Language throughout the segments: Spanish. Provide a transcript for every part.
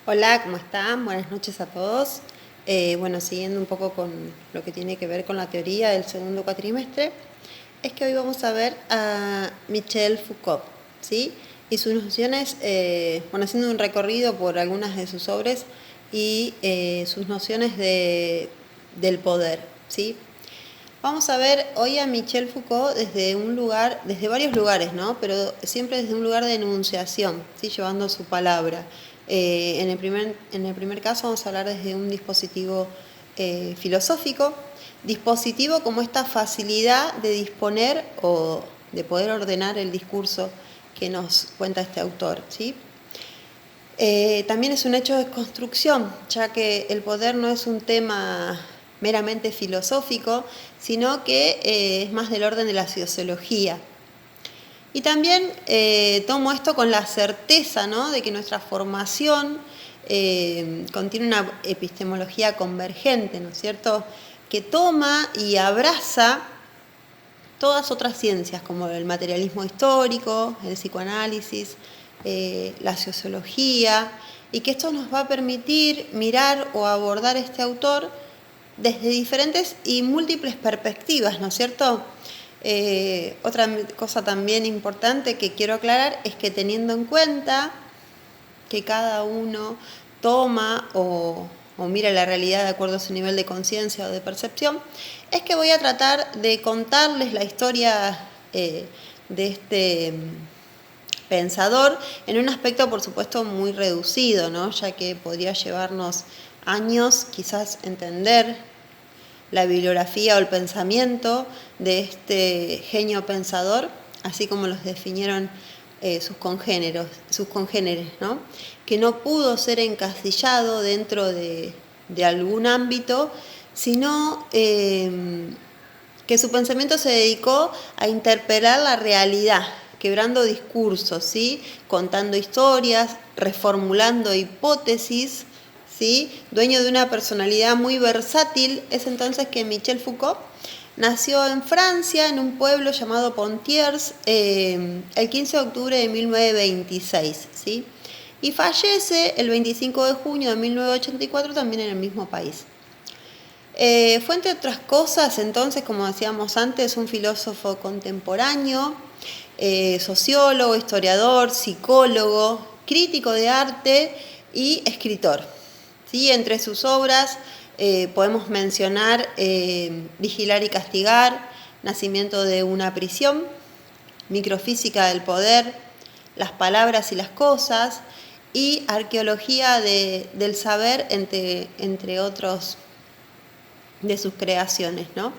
Hola, ¿cómo están? Buenas noches a todos. Siguiendo un poco con lo que tiene que ver con la teoría del segundo cuatrimestre, es que hoy vamos a ver a Michel Foucault, ¿sí? Y sus nociones, haciendo un recorrido por algunas de sus obras y sus nociones del poder, ¿sí? Vamos a ver hoy a Michel Foucault desde un lugar, desde varios lugares, ¿no? Pero siempre desde un lugar de enunciación, ¿sí? Llevando su palabra. En el primer caso vamos a hablar desde un dispositivo filosófico, dispositivo como esta facilidad de disponer o de poder ordenar el discurso que nos cuenta este autor, ¿sí? También es un hecho de construcción, ya que el poder no es un tema meramente filosófico, sino que es más del orden de la sociología. Y también tomo esto con la certeza, ¿no?, de que nuestra formación contiene una epistemología convergente, ¿no es cierto?, que toma y abraza todas otras ciencias como el materialismo histórico, el psicoanálisis, la sociología, y que esto nos va a permitir mirar o abordar este autor desde diferentes y múltiples perspectivas, ¿no es cierto? Otra cosa también importante que quiero aclarar es que, teniendo en cuenta que cada uno toma o mira la realidad de acuerdo a su nivel de conciencia o de percepción, es que voy a tratar de contarles la historia de este pensador en un aspecto, por supuesto, muy reducido, ¿no?, ya que podría llevarnos años quizás entender la bibliografía o el pensamiento de este genio pensador, así como los definieron sus congéneres, ¿no?, que no pudo ser encasillado dentro de algún ámbito, sino que su pensamiento se dedicó a interpelar la realidad, quebrando discursos, ¿sí?, contando historias, reformulando hipótesis, ¿sí?, dueño de una personalidad muy versátil. Es entonces que Michel Foucault nació en Francia, en un pueblo llamado Pontiers, el 15 de octubre de 1926, ¿sí?, y fallece el 25 de junio de 1984 también en el mismo país. Fue, entre otras cosas, entonces, como decíamos antes, un filósofo contemporáneo, sociólogo, historiador, psicólogo, crítico de arte y escritor, ¿sí? Entre sus obras podemos mencionar Vigilar y castigar, Nacimiento de una prisión, Microfísica del poder, Las palabras y las cosas y Arqueología del saber, entre otros de sus creaciones, ¿no?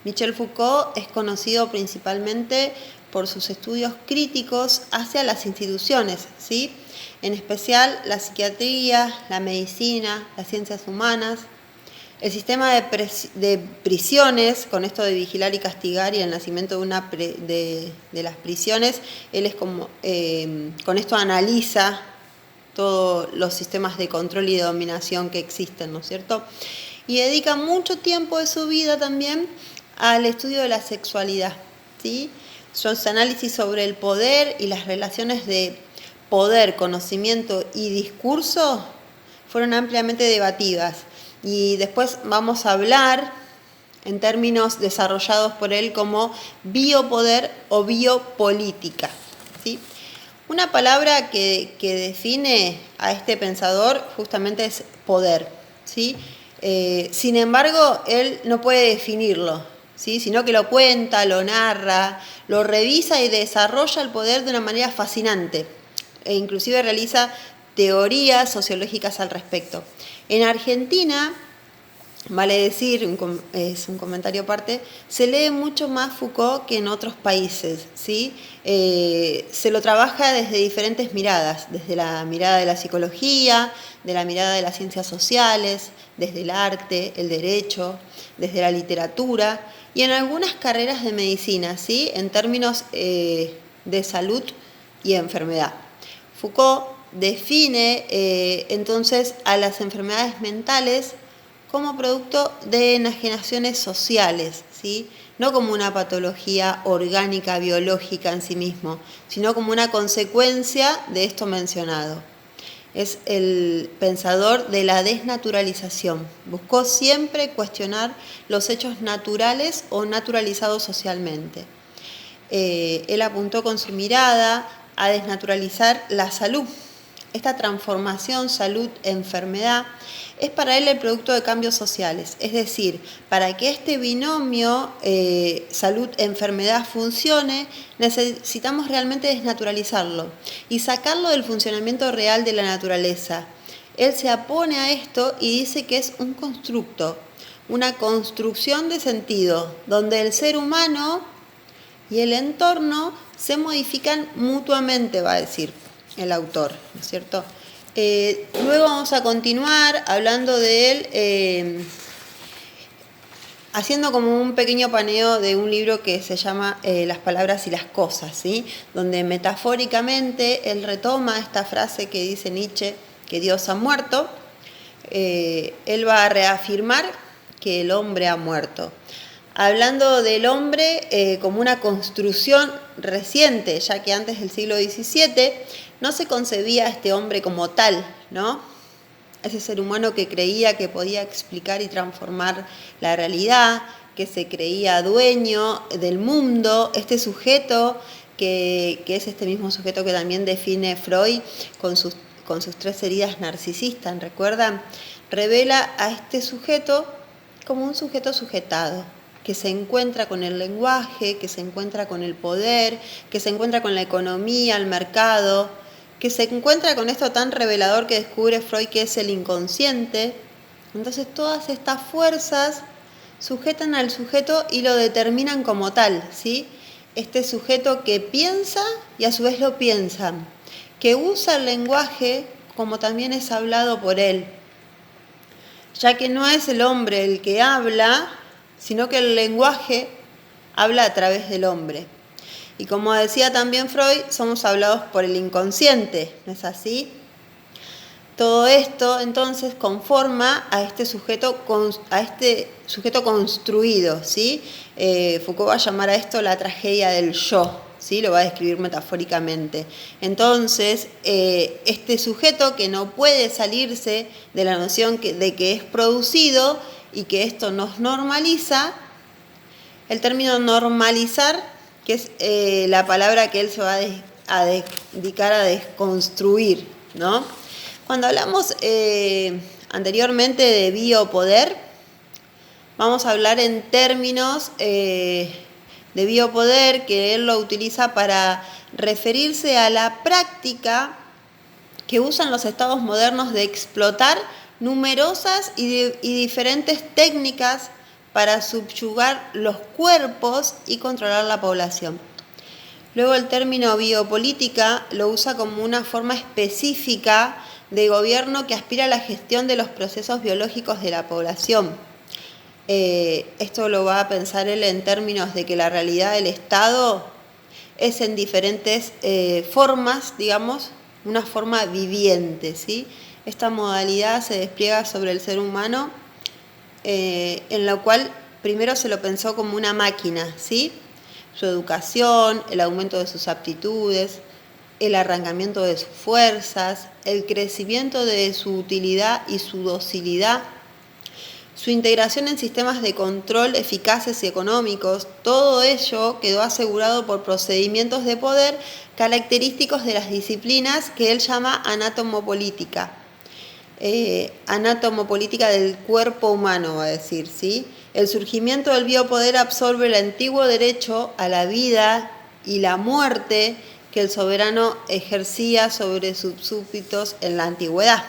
Michel Foucault es conocido principalmente por sus estudios críticos hacia las instituciones, ¿sí?, en especial la psiquiatría, la medicina, las ciencias humanas, el sistema de prisiones, con esto de vigilar y castigar y el nacimiento de las prisiones. Él es como, con esto analiza todos los sistemas de control y de dominación que existen, ¿no es cierto? Y dedica mucho tiempo de su vida también al estudio de la sexualidad, ¿sí? Sus análisis sobre el poder y las relaciones de poder, conocimiento y discurso fueron ampliamente debatidas. Y después vamos a hablar en términos desarrollados por él como biopoder o biopolítica, ¿sí? Una palabra que define a este pensador justamente es poder, ¿sí? Sin embargo, él no puede definirlo, ¿sí?, sino que lo cuenta, lo narra, lo revisa y desarrolla el poder de una manera fascinante, e inclusive realiza teorías sociológicas al respecto. En Argentina, vale decir, es un comentario aparte, se lee mucho más Foucault que en otros países, ¿sí? Se lo trabaja desde diferentes miradas, desde la mirada de la psicología, de la mirada de las ciencias sociales, desde el arte, el derecho, desde la literatura y en algunas carreras de medicina, ¿sí?, en términos de salud y enfermedad. Foucault define entonces a las enfermedades mentales como producto de enajenaciones sociales, ¿sí?, no como una patología orgánica, biológica en sí mismo, sino como una consecuencia de esto mencionado. Es el pensador de la desnaturalización. Buscó siempre cuestionar los hechos naturales o naturalizados socialmente. Él apuntó con su mirada a desnaturalizar la salud. Esta transformación salud-enfermedad es para él el producto de cambios sociales. Es decir, para que este binomio salud-enfermedad funcione, necesitamos realmente desnaturalizarlo y sacarlo del funcionamiento real de la naturaleza. Él se opone a esto y dice que es un constructo, una construcción de sentido, donde el ser humano y el entorno se modifican mutuamente, va a decir el autor, ¿no es cierto? Luego vamos a continuar hablando de él, haciendo como un pequeño paneo de un libro que se llama Las palabras y las cosas, ¿sí? Donde metafóricamente él retoma esta frase que dice Nietzsche, que Dios ha muerto. Él va a reafirmar que el hombre ha muerto, hablando del hombre como una construcción reciente, ya que antes del siglo XVII no se concebía a este hombre como tal, ¿no? Ese ser humano que creía que podía explicar y transformar la realidad, que se creía dueño del mundo, este sujeto que es este mismo sujeto que también define Freud con sus 3 heridas narcisistas, ¿recuerdan? Revela a este sujeto como un sujeto sujetado, que se encuentra con el lenguaje, que se encuentra con el poder, que se encuentra con la economía, el mercado, que se encuentra con esto tan revelador que descubre Freud, que es el inconsciente. Entonces todas estas fuerzas sujetan al sujeto y lo determinan como tal, ¿sí? Este sujeto que piensa y a su vez lo piensan, que usa el lenguaje como también es hablado por él, ya que no es el hombre el que habla, sino que el lenguaje habla a través del hombre. Y como decía también Freud, somos hablados por el inconsciente, ¿no es así? Todo esto entonces conforma a este sujeto construido, ¿sí? Foucault va a llamar a esto la tragedia del yo, ¿sí? Lo va a describir metafóricamente. Entonces, este sujeto que no puede salirse de la noción de que es producido y que esto nos normaliza, el término normalizar, que es la palabra que él se va a dedicar a desconstruir, ¿no? Cuando hablamos anteriormente de biopoder, vamos a hablar en términos de biopoder, que él lo utiliza para referirse a la práctica que usan los estados modernos de explotar numerosas y diferentes técnicas para subyugar los cuerpos y controlar la población. Luego el término biopolítica lo usa como una forma específica de gobierno que aspira a la gestión de los procesos biológicos de la población. Esto lo va a pensar él en términos de que la realidad del Estado es en diferentes formas, digamos, una forma viviente, ¿sí? Esta modalidad se despliega sobre el ser humano, en la cual primero se lo pensó como una máquina, ¿sí? Su educación, el aumento de sus aptitudes, el arrancamiento de sus fuerzas, el crecimiento de su utilidad y su docilidad, su integración en sistemas de control eficaces y económicos, todo ello quedó asegurado por procedimientos de poder característicos de las disciplinas que él llama anatomopolítica. Anatomopolítica del cuerpo humano, va a decir, ¿sí? El surgimiento del biopoder absorbe el antiguo derecho a la vida y la muerte que el soberano ejercía sobre sus súbditos en la antigüedad.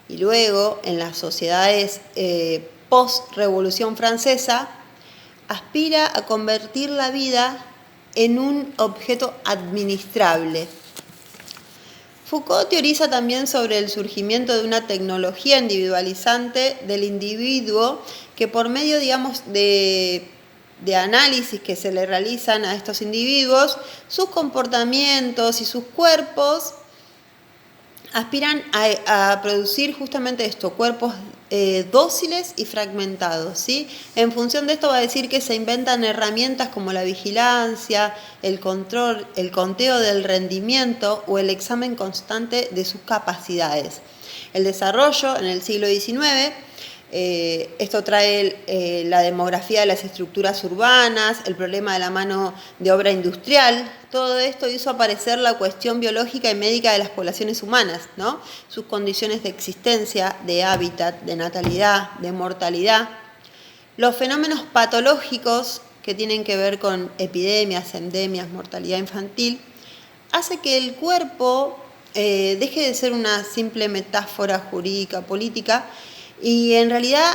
Y luego, en las sociedades post-Revolución Francesa, aspira a convertir la vida en un objeto administrable. Foucault teoriza también sobre el surgimiento de una tecnología individualizante del individuo que por medio, digamos, de análisis que se le realizan a estos individuos, sus comportamientos y sus cuerpos aspiran a producir justamente estos cuerpos dóciles y fragmentados, ¿sí? En función de esto va a decir que se inventan herramientas como la vigilancia, el control, el conteo del rendimiento o el examen constante de sus capacidades. El desarrollo en el siglo XIX, esto trae la demografía de las estructuras urbanas, el problema de la mano de obra industrial. Todo esto hizo aparecer la cuestión biológica y médica de las poblaciones humanas, ¿no? Sus condiciones de existencia, de hábitat, de natalidad, de mortalidad. Los fenómenos patológicos que tienen que ver con epidemias, endemias, mortalidad infantil, hace que el cuerpo deje de ser una simple metáfora jurídica, política, y en realidad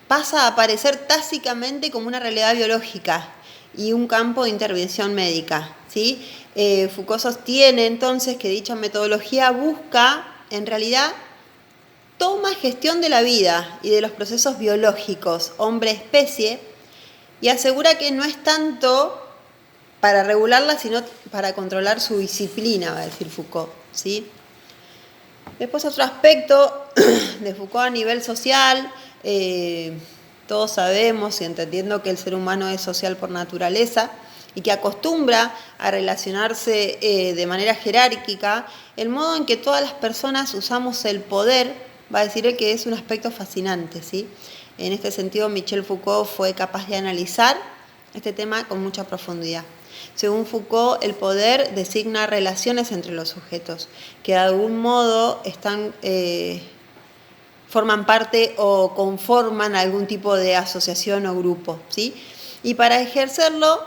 pasa a aparecer tácitamente como una realidad biológica y un campo de intervención médica, ¿sí? Foucault sostiene entonces que dicha metodología busca, en realidad, toma gestión de la vida y de los procesos biológicos, hombre-especie, y asegura que no es tanto para regularla, sino para controlar su disciplina, va a decir Foucault, ¿sí? Después otro aspecto de Foucault a nivel social, todos sabemos y entendiendo que el ser humano es social por naturaleza y que acostumbra a relacionarse de manera jerárquica, el modo en que todas las personas usamos el poder, va a decir él que es un aspecto fascinante, ¿sí? En este sentido, Michel Foucault fue capaz de analizar este tema con mucha profundidad. Según Foucault, el poder designa relaciones entre los sujetos, que de algún modo forman parte o conforman algún tipo de asociación o grupo, ¿sí? Y para ejercerlo,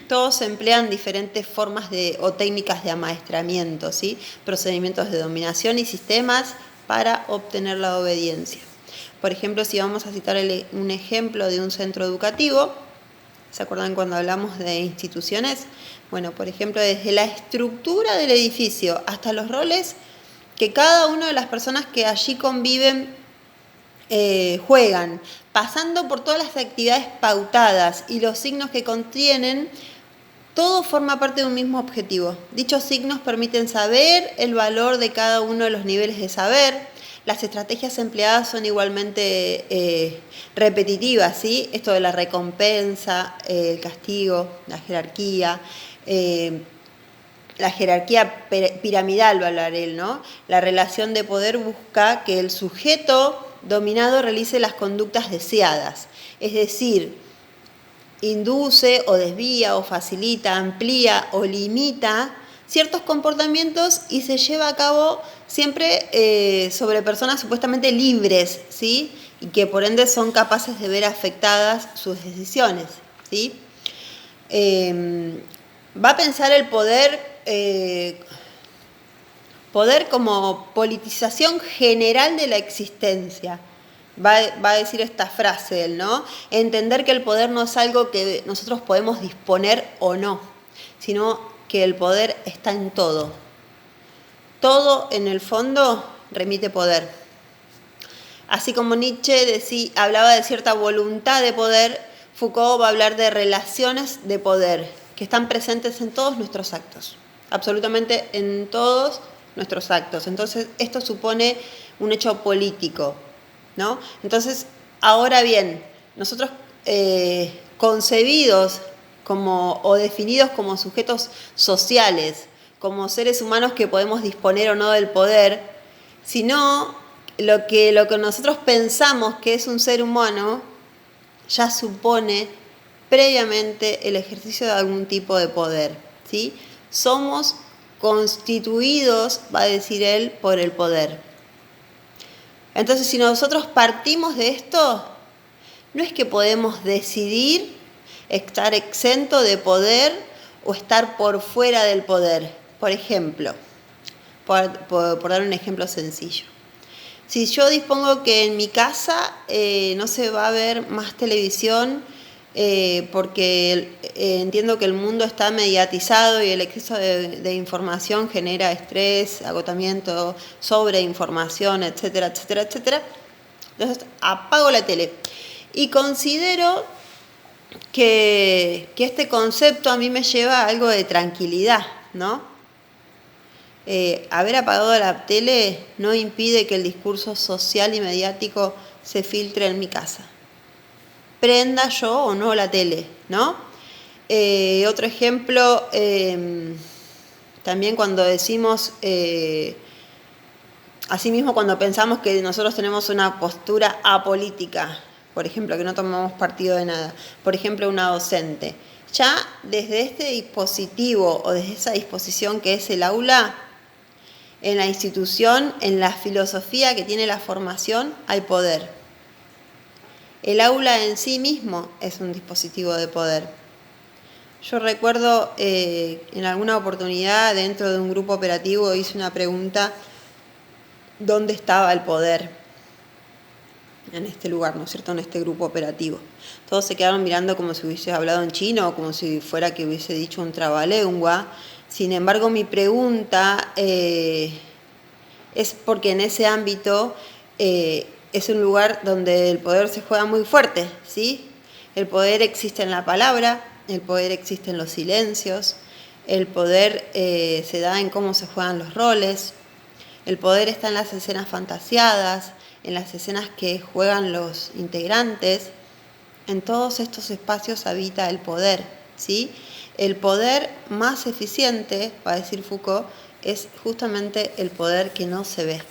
todos emplean diferentes formas o técnicas de amaestramiento, ¿sí? Procedimientos de dominación y sistemas para obtener la obediencia. Por ejemplo, si vamos a citar un ejemplo de un centro educativo, ¿se acuerdan cuando hablamos de instituciones? Bueno, por ejemplo, desde la estructura del edificio hasta los roles que cada una de las personas que allí conviven juegan, pasando por todas las actividades pautadas y los signos que contienen, todo forma parte de un mismo objetivo. Dichos signos permiten saber el valor de cada uno de los niveles de saber. Las estrategias empleadas son igualmente repetitivas, ¿sí? Esto de la recompensa, el castigo, la jerarquía piramidal, va a hablar él, ¿no? La relación de poder busca que el sujeto dominado realice las conductas deseadas, es decir, induce o desvía o facilita, amplía o limita ciertos comportamientos y se lleva a cabo siempre sobre personas supuestamente libres, ¿sí? Y que por ende son capaces de ver afectadas sus decisiones, ¿sí? Va a pensar el poder como politización general de la existencia. Va a decir esta frase él, ¿no? Entender que el poder no es algo que nosotros podemos disponer o no, sino que el poder está en todo. Todo, en el fondo, remite poder. Así como Nietzsche hablaba de cierta voluntad de poder, Foucault va a hablar de relaciones de poder, que están presentes en todos nuestros actos, absolutamente en todos nuestros actos. Entonces, esto supone un hecho político, ¿no? Entonces, ahora bien, nosotros concebidos o definidos como sujetos sociales, como seres humanos que podemos disponer o no del poder, sino lo que nosotros pensamos que es un ser humano ya supone previamente el ejercicio de algún tipo de poder, ¿sí? Somos constituidos, va a decir él, por el poder. Entonces, si nosotros partimos de esto, no es que podemos decidir estar exento de poder o estar por fuera del poder. Por ejemplo, por dar un ejemplo sencillo. Si yo dispongo que en mi casa no se va a ver más televisión porque entiendo que el mundo está mediatizado y el exceso de información genera estrés, agotamiento, sobreinformación, etcétera, etcétera, etcétera. Entonces apago la tele y considero que este concepto a mí me lleva a algo de tranquilidad, ¿no? Haber apagado la tele no impide que el discurso social y mediático se filtre en mi casa. Prenda yo o no la tele, ¿no? Otro ejemplo, también cuando decimos, asimismo cuando pensamos que nosotros tenemos una postura apolítica, por ejemplo, que no tomamos partido de nada, por ejemplo, una docente, ya desde este dispositivo o desde esa disposición que es el aula, en la institución, en la filosofía que tiene la formación, hay poder. El aula en sí mismo es un dispositivo de poder. Yo recuerdo en alguna oportunidad dentro de un grupo operativo hice una pregunta: ¿dónde estaba el poder en este lugar, ¿no es cierto?, en este grupo operativo? Todos se quedaron mirando como si hubiese hablado en chino o como si fuera que hubiese dicho un trabalengua. Sin embargo, mi pregunta es porque en ese ámbito es un lugar donde el poder se juega muy fuerte, ¿sí? El poder existe en la palabra, el poder existe en los silencios, el poder se da en cómo se juegan los roles, el poder está en las escenas fantasiadas, en las escenas que juegan los integrantes. En todos estos espacios habita el poder, ¿sí? El poder más eficiente, va a decir Foucault, es justamente el poder que no se ve,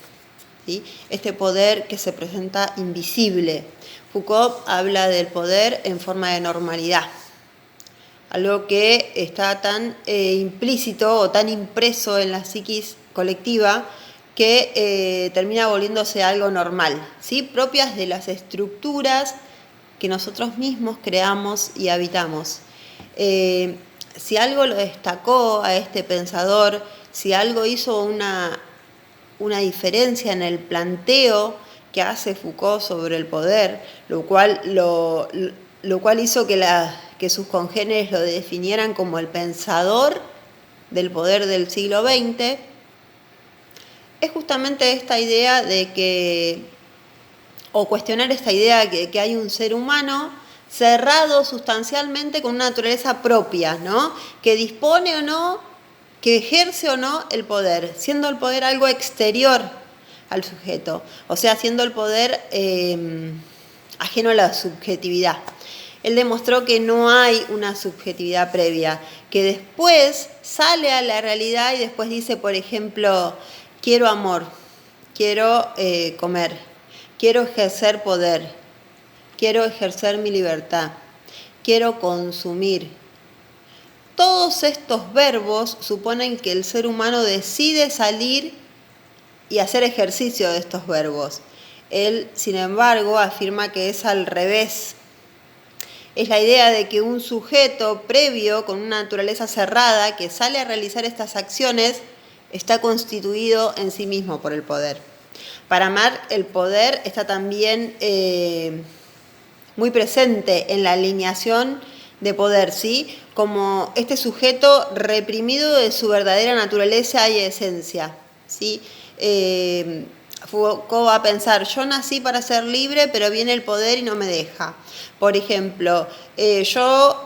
¿sí? Este poder que se presenta invisible. Foucault habla del poder en forma de normalidad, algo que está tan implícito o tan impreso en la psiquis colectiva que termina volviéndose algo normal, ¿sí? Propias de las estructuras que nosotros mismos creamos y habitamos. Si algo lo destacó a este pensador, si algo hizo una diferencia en el planteo que hace Foucault sobre el poder, lo cual hizo que sus congéneres lo definieran como el pensador del poder del siglo XX, es justamente esta idea de que, o cuestionar esta idea de que hay un ser humano cerrado sustancialmente con una naturaleza propia, ¿no? Que dispone o no, que ejerce o no el poder, siendo el poder algo exterior al sujeto, o sea, siendo el poder ajeno a la subjetividad. Él demostró que no hay una subjetividad previa, que después sale a la realidad y después dice, por ejemplo, quiero amor, quiero comer, quiero ejercer poder, quiero ejercer mi libertad, quiero consumir. Todos estos verbos suponen que el ser humano decide salir y hacer ejercicio de estos verbos. Él, sin embargo, afirma que es al revés. Es la idea de que un sujeto previo, con una naturaleza cerrada, que sale a realizar estas acciones, está constituido en sí mismo por el poder. Para Marx, el poder está también muy presente en la alineación de poder, ¿sí? Como este sujeto reprimido de su verdadera naturaleza y esencia, ¿sí? Foucault va a pensar, yo nací para ser libre, pero viene el poder y no me deja. Por ejemplo, yo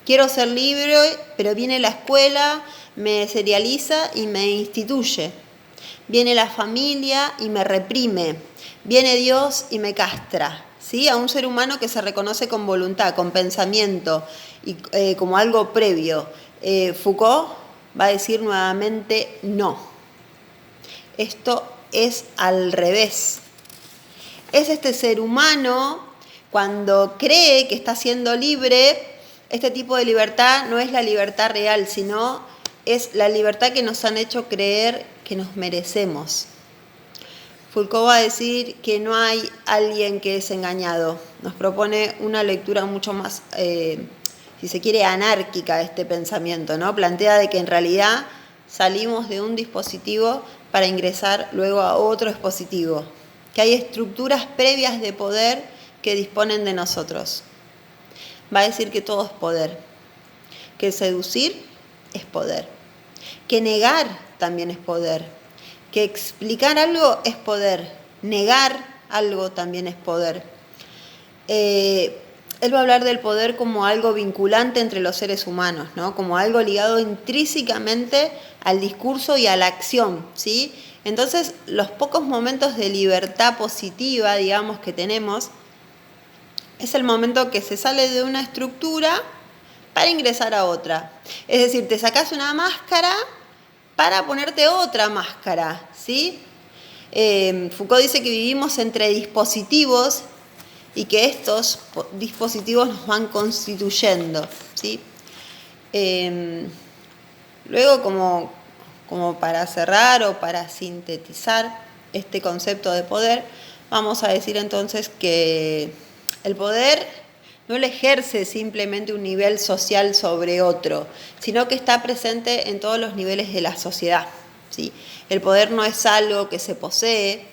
quiero ser libre, pero viene la escuela, me serializa y me instituye. Viene la familia y me reprime. Viene Dios y me castra. ¿Sí? A un ser humano que se reconoce con voluntad, con pensamiento y como algo previo. Foucault va a decir nuevamente no. Esto es al revés. Es este ser humano, cuando cree que está siendo libre, este tipo de libertad no es la libertad real, sino es la libertad que nos han hecho creer que nos merecemos. Foucault va a decir que no hay alguien que es engañado. Nos propone una lectura mucho más, si se quiere, anárquica de este pensamiento, ¿no? Plantea de que en realidad salimos de un dispositivo para ingresar luego a otro dispositivo, que hay estructuras previas de poder que disponen de nosotros. Va a decir que todo es poder, que seducir es poder, que negar también es poder, que explicar algo es poder, negar algo también es poder. él va a hablar del poder como algo vinculante entre los seres humanos, ¿no? Como algo ligado intrínsecamente al discurso y a la acción, ¿sí? Entonces, los pocos momentos de libertad positiva, digamos, que tenemos, es el momento que se sale de una estructura para ingresar a otra. Es decir, te sacás una máscara para ponerte otra máscara, ¿sí? Foucault dice que vivimos entre dispositivos y que estos dispositivos nos van constituyendo, ¿sí? Luego, como para cerrar o para sintetizar este concepto de poder, vamos a decir entonces que el poder no le ejerce simplemente un nivel social sobre otro, sino que está presente en todos los niveles de la sociedad, ¿sí? El poder no es algo que se posee,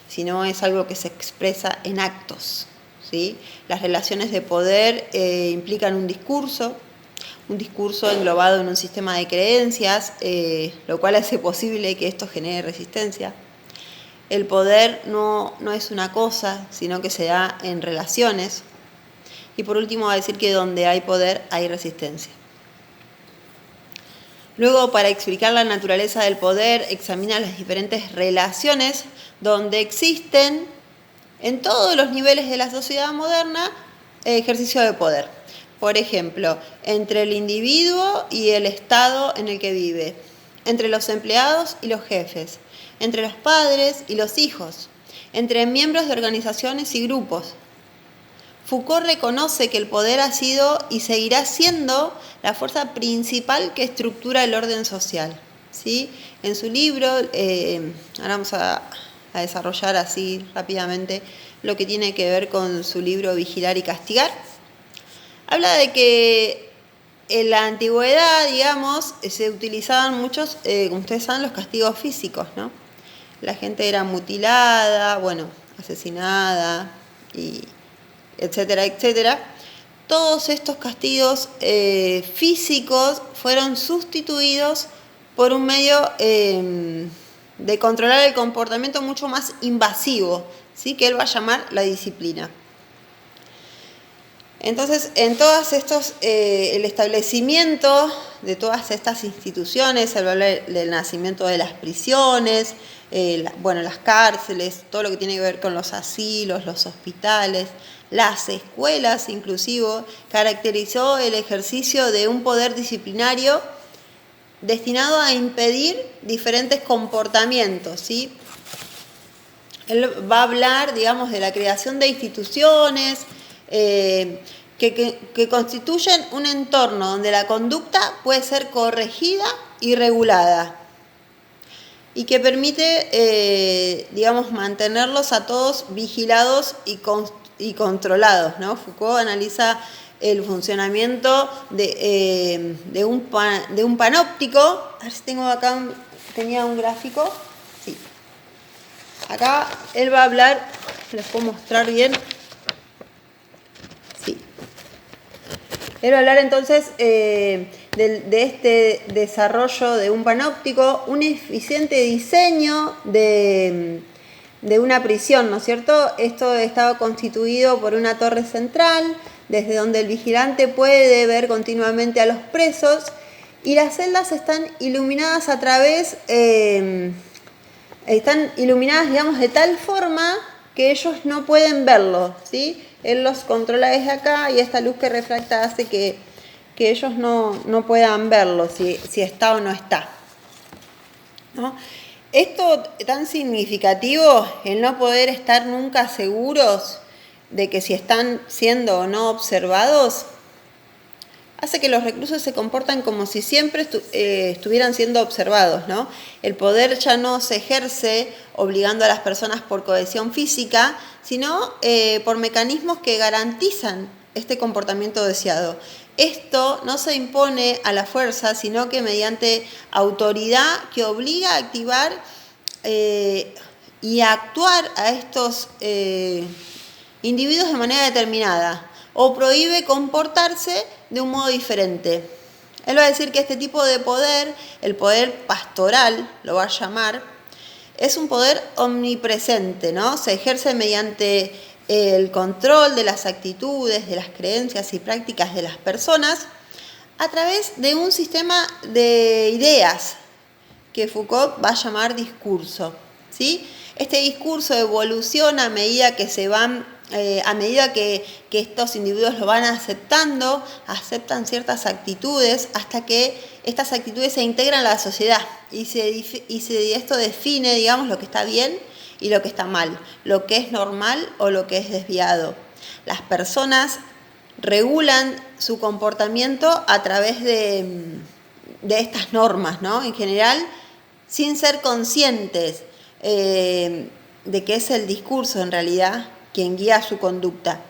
sino es algo que se expresa en actos, ¿sí? Las relaciones de poder implican un discurso englobado en un sistema de creencias, lo cual hace posible que esto genere resistencia. El poder no es una cosa, sino que se da en relaciones. Y por último va a decir que donde hay poder hay resistencia. Luego, para explicar la naturaleza del poder, examina las diferentes relaciones donde existen en todos los niveles de la sociedad moderna ejercicio de poder. Por ejemplo, entre el individuo y el estado en el que vive, entre los empleados y los jefes, entre los padres y los hijos, entre miembros de organizaciones y grupos. Foucault reconoce que el poder ha sido y seguirá siendo la fuerza principal que estructura el orden social, ¿sí? En su libro, ahora vamos a desarrollar así rápidamente lo que tiene que ver con su libro Vigilar y Castigar. Habla de que en la antigüedad, digamos, se utilizaban muchos, como ustedes saben, los castigos físicos, ¿no? La gente era mutilada, bueno, asesinada, y etcétera, etcétera. Todos estos castigos físicos fueron sustituidos por un medio de controlar el comportamiento mucho más invasivo, ¿sí? Que él va a llamar la disciplina. Entonces, en todos estos, el establecimiento de todas estas instituciones, el valor del nacimiento de las prisiones, las cárceles, todo lo que tiene que ver con los asilos, los hospitales, las escuelas inclusive, caracterizó el ejercicio de un poder disciplinario destinado a impedir diferentes comportamientos, ¿sí? Él va a hablar, digamos, de la creación de instituciones que constituyen un entorno donde la conducta puede ser corregida y regulada y que permite, digamos, mantenerlos a todos vigilados y controlados, ¿no? Foucault analiza el funcionamiento de un panóptico. A ver si tengo acá, tenía un gráfico. Sí. Acá él va a hablar, les puedo mostrar bien. Sí. Él va a hablar entonces de este desarrollo de un panóptico, un eficiente diseño de una prisión, ¿no es cierto? Esto estaba constituido por una torre central, desde donde el vigilante puede ver continuamente a los presos, y las celdas están iluminadas a través, digamos, de tal forma que ellos no pueden verlo, ¿sí? Él los controla desde acá y esta luz que refracta hace que ellos no puedan verlo, si está o no está, ¿no? Esto tan significativo, el no poder estar nunca seguros de que si están siendo o no observados, hace que los reclusos se comportan como si siempre estuvieran siendo observados, ¿no? El poder ya no se ejerce obligando a las personas por cohesión física, sino por mecanismos que garantizan este comportamiento deseado. Esto no se impone a la fuerza, sino que mediante autoridad que obliga a activar y a actuar a estos individuos de manera determinada, o prohíbe comportarse de un modo diferente. Él va a decir que este tipo de poder, el poder pastoral, lo va a llamar, es un poder omnipresente, ¿no? Se ejerce mediante el control de las actitudes, de las creencias y prácticas de las personas a través de un sistema de ideas que Foucault va a llamar discurso, ¿sí? Este discurso evoluciona a medida que estos individuos lo van aceptando, aceptan ciertas actitudes hasta que estas actitudes se integran a la sociedad y esto define, digamos, lo que está bien y lo que está mal, lo que es normal o lo que es desviado. Las personas regulan su comportamiento a través de estas normas, ¿no? En general, sin ser conscientes de que es el discurso en realidad quien guía su conducta.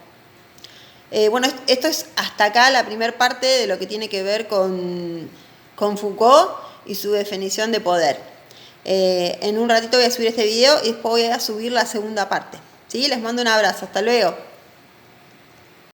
Bueno, esto es hasta acá la primera parte de lo que tiene que ver con Foucault y su definición de poder. En un ratito voy a subir este video y después voy a subir la segunda parte. ¿Sí? Les mando un abrazo. Hasta luego.